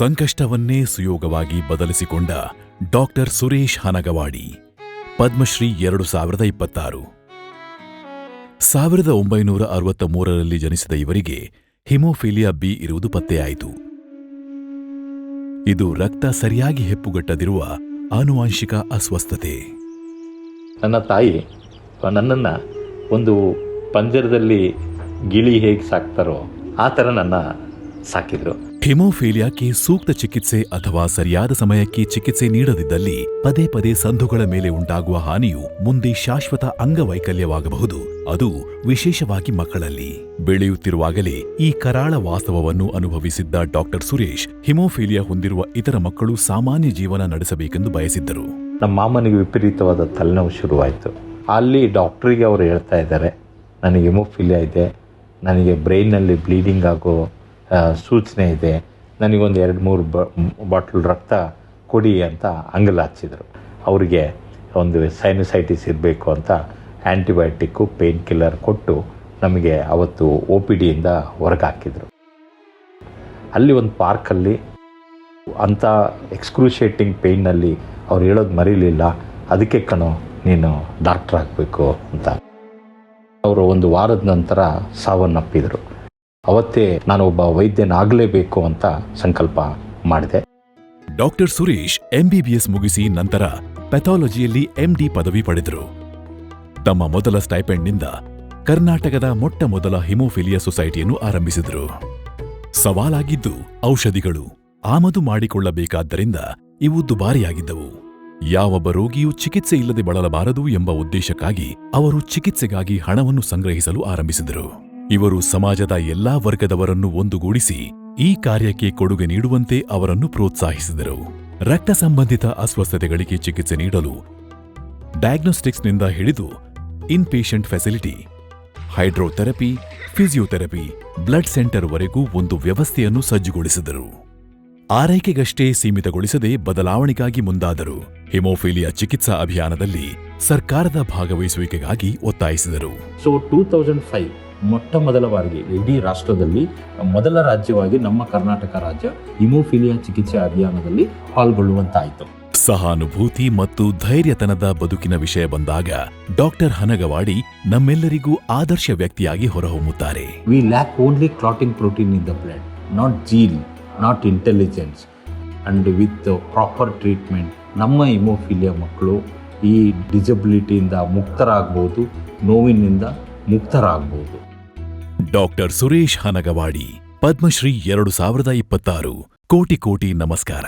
ಸಂಕಷ್ಟವನ್ನೇ ಸುಯೋಗವಾಗಿ ಬದಲಿಸಿಕೊಂಡ doctor Suresh Hanagavadi Padmashri 2026. 1963ರಲ್ಲಿ ಜನಿಸಿದ ಇವರಿಗೆ haemophilia B ಇರುವುದು ಪತ್ತೆಯಾಯಿತು. ಇದು ರಕ್ತ ಸರಿಯಾಗಿ ಹೆಪ್ಪುಗಟ್ಟದಿರುವ ಆನುವಂಶಿಕ ಅಸ್ವಸ್ಥತೆ. ನನ್ನ ತಾಯಿ ನನ್ನನ್ನು ಒಂದು ಪಂಜರದಲ್ಲಿ ಗಿಳಿ ಹೇಗೆ ಸಾಕ್ತಾರೋ ಆ ಥರ ನನ್ನ ಸಾಕಿದ್ರು. ಹಿಮೋಫಿಲಿಯಾಕ್ಕೆ ಸೂಕ್ತ ಚಿಕಿತ್ಸೆ ಅಥವಾ ಸರಿಯಾದ ಸಮಯಕ್ಕೆ ಚಿಕಿತ್ಸೆ ನೀಡದಿದ್ದಲ್ಲಿ ಪದೇ ಪದೇ ಸಂದುಗಳ ಮೇಲೆ ಉಂಟಾಗುವ ಹಾನಿಯು ಮುಂದೆ ಶಾಶ್ವತ ಅಂಗವೈಕಲ್ಯವಾಗಬಹುದು. ಅದು ವಿಶೇಷವಾಗಿ ಮಕ್ಕಳಲ್ಲಿ. ಬೆಳೆಯುತ್ತಿರುವಾಗಲೇ ಈ ಕರಾಳ ವಾಸ್ತವವನ್ನು ಅನುಭವಿಸಿದ್ದ ಡಾಕ್ಟರ್ ಸುರೇಶ್ ಹಿಮೋಫಿಲಿಯಾ ಹೊಂದಿರುವ ಇತರ ಮಕ್ಕಳು ಸಾಮಾನ್ಯ ಜೀವನ ನಡೆಸಬೇಕೆಂದು ಬಯಸಿದ್ದರು. ನಮ್ಮ ಮಾಮನಿಗೆ ವಿಪರೀತವಾದ ತಲೆನೋವು ಶುರುವಾಯಿತು. ಅಲ್ಲಿ ಡಾಕ್ಟ್ರಿಗೆ ಅವರು ಹೇಳ್ತಾ ಇದ್ದಾರೆ, ನನಗೆ ಹಿಮೋಫಿಲಿಯಾ ಇದೆ, ನನಗೆ ಬ್ರೈನ್ನಲ್ಲಿ ಬ್ಲೀಡಿಂಗ್ ಆಗೋ ಸೂಚನೆ ಇದೆ, ನನಗೊಂದು 2-3 ಬಾಟ್ಲ್ ರಕ್ತ ಕೊಡಿ ಅಂತ ಅಂಗಲ ಹಚ್ಚಿದರು. ಅವರಿಗೆ ಒಂದು ಸೈನಸೈಟಿಸ್ ಇರಬೇಕು ಅಂತ ಆ್ಯಂಟಿಬಯೋಟಿಕ್ಕು ಪೇನ್ ಕಿಲ್ಲರ್ ಕೊಟ್ಟು ನಮಗೆ ಅವತ್ತು OPDಯಿಂದ ಹೊರಗೆ ಹಾಕಿದರು. ಅಲ್ಲಿ ಒಂದು ಪಾರ್ಕಲ್ಲಿ ಅಂಥ ಎಕ್ಸ್ಕ್ರೂಷಿಯೇಟಿಂಗ್ ಪೇಯ್ನಲ್ಲಿ ಅವ್ರು ಹೇಳೋದು ಮರೀಲಿಲ್ಲ, ಅದಕ್ಕೆ ಕಣೋ ನೀನು ಡಾಕ್ಟ್ರ್ ಆಗಬೇಕು ಅಂತ. ಅವರು ಒಂದು ವಾರದ ನಂತರ ಸಾವನ್ನಪ್ಪಿದರು. ಅವತ್ತೇ ನಾನು ಒಬ್ಬ ವೈದ್ಯನಾಗಲೇಬೇಕು ಅಂತ ಸಂಕಲ್ಪ ಮಾಡಿದೆ. ಡಾಕ್ಟರ್ ಸುರೇಶ್ MBBS ಮುಗಿಸಿ ನಂತರ ಪೆಥಾಲಜಿಯಲ್ಲಿ MD ಪದವಿ ಪಡೆದರು. ತಮ್ಮ ಮೊದಲ ಸ್ಟೈಪೆಂಡ್ನಿಂದ ಕರ್ನಾಟಕದ ಮೊಟ್ಟ ಮೊದಲ ಹಿಮೋಫಿಲಿಯಾ ಸೊಸೈಟಿಯನ್ನು ಆರಂಭಿಸಿದರು. ಸವಾಲಾಗಿದ್ದು ಔಷಧಿಗಳು ಆಮದು ಮಾಡಿಕೊಳ್ಳಬೇಕಾದ್ದರಿಂದ ಇವು ದುಬಾರಿಯಾಗಿದ್ದವು. ಯಾವೊಬ್ಬ ರೋಗಿಯೂ ಚಿಕಿತ್ಸೆ ಇಲ್ಲದೆ ಬಳಲಬಾರದು ಎಂಬ ಉದ್ದೇಶಕ್ಕಾಗಿ ಅವರು ಚಿಕಿತ್ಸೆಗಾಗಿ ಹಣವನ್ನು ಸಂಗ್ರಹಿಸಲು ಆರಂಭಿಸಿದರು. ಇವರು ಸಮಾಜದ ಎಲ್ಲಾ ವರ್ಗದವರನ್ನು ಒಂದುಗೂಡಿಸಿ ಈ ಕಾರ್ಯಕ್ಕೆ ಕೊಡುಗೆ ನೀಡುವಂತೆ ಅವರನ್ನು ಪ್ರೋತ್ಸಾಹಿಸಿದರು. ರಕ್ತ ಸಂಬಂಧಿತ ಅಸ್ವಸ್ಥತೆಗಳಿಗೆ ಚಿಕಿತ್ಸೆ ನೀಡಲು ಡಯಾಗ್ನೋಸ್ಟಿಕ್ಸ್ನಿಂದ ಹಿಡಿದು inpatient facility, hydrotherapy, physiotherapy, blood ಸೆಂಟರ್ವರೆಗೂ ಒಂದು ವ್ಯವಸ್ಥೆಯನ್ನು ಸಜ್ಜುಗೊಳಿಸಿದರು. ಆರೈಕೆಗಷ್ಟೇ ಸೀಮಿತಗೊಳಿಸದೆ ಬದಲಾವಣೆಗಾಗಿ ಮುಂದಾದರು. ಹಿಮೋಫಿಲಿಯಾ ಚಿಕಿತ್ಸಾ ಅಭಿಯಾನದಲ್ಲಿ ಸರ್ಕಾರದ ಭಾಗವಹಿಸುವಿಕೆಗಾಗಿ ಒತ್ತಾಯಿಸಿದರು. 2005 ಮೊಟ್ಟ ಮೊದಲ ಬಾರಿಗೆ ಇಡೀ ರಾಷ್ಟ್ರದಲ್ಲಿ ಮೊದಲ ರಾಜ್ಯವಾಗಿ ನಮ್ಮ ಕರ್ನಾಟಕ ರಾಜ್ಯ ಹಿಮೋಫಿಲಿಯಾ ಚಿಕಿತ್ಸೆ ಅಭಿಯಾನದಲ್ಲಿ ಪಾಲ್ಗೊಳ್ಳುವಂತಾಯಿತು. ಸಹಾನುಭೂತಿ ಮತ್ತು ಧೈರ್ಯತನದ ಬದುಕಿನ ವಿಷಯ ಬಂದಾಗ ಡಾಕ್ಟರ್ ಹನಗವಾಡಿ ನಮ್ಮೆಲ್ಲರಿಗೂ ಆದರ್ಶ ವ್ಯಕ್ತಿಯಾಗಿ ಹೊರಹೊಮ್ಮುತ್ತಾರೆ. We lack only clotting protein in the blood, not zeal, not intelligence. And with proper treatment ನಮ್ಮ ಹಿಮೋಫಿಲಿಯಾ ಮಕ್ಕಳು ಈ ಡಿಸಬಿಲಿಟಿಯಿಂದ ಮುಕ್ತರಾಗಬಹುದು, ನೋವಿನಿಂದ ಮುಕ್ತರಾಗಬಹುದು. ಡಾಕ್ಟರ್ ಸುರೇಶ್ ಹನಗವಾಡಿ ಪದ್ಮಶ್ರೀ 2026. ಕೋಟಿ ಕೋಟಿ ನಮಸ್ಕಾರ.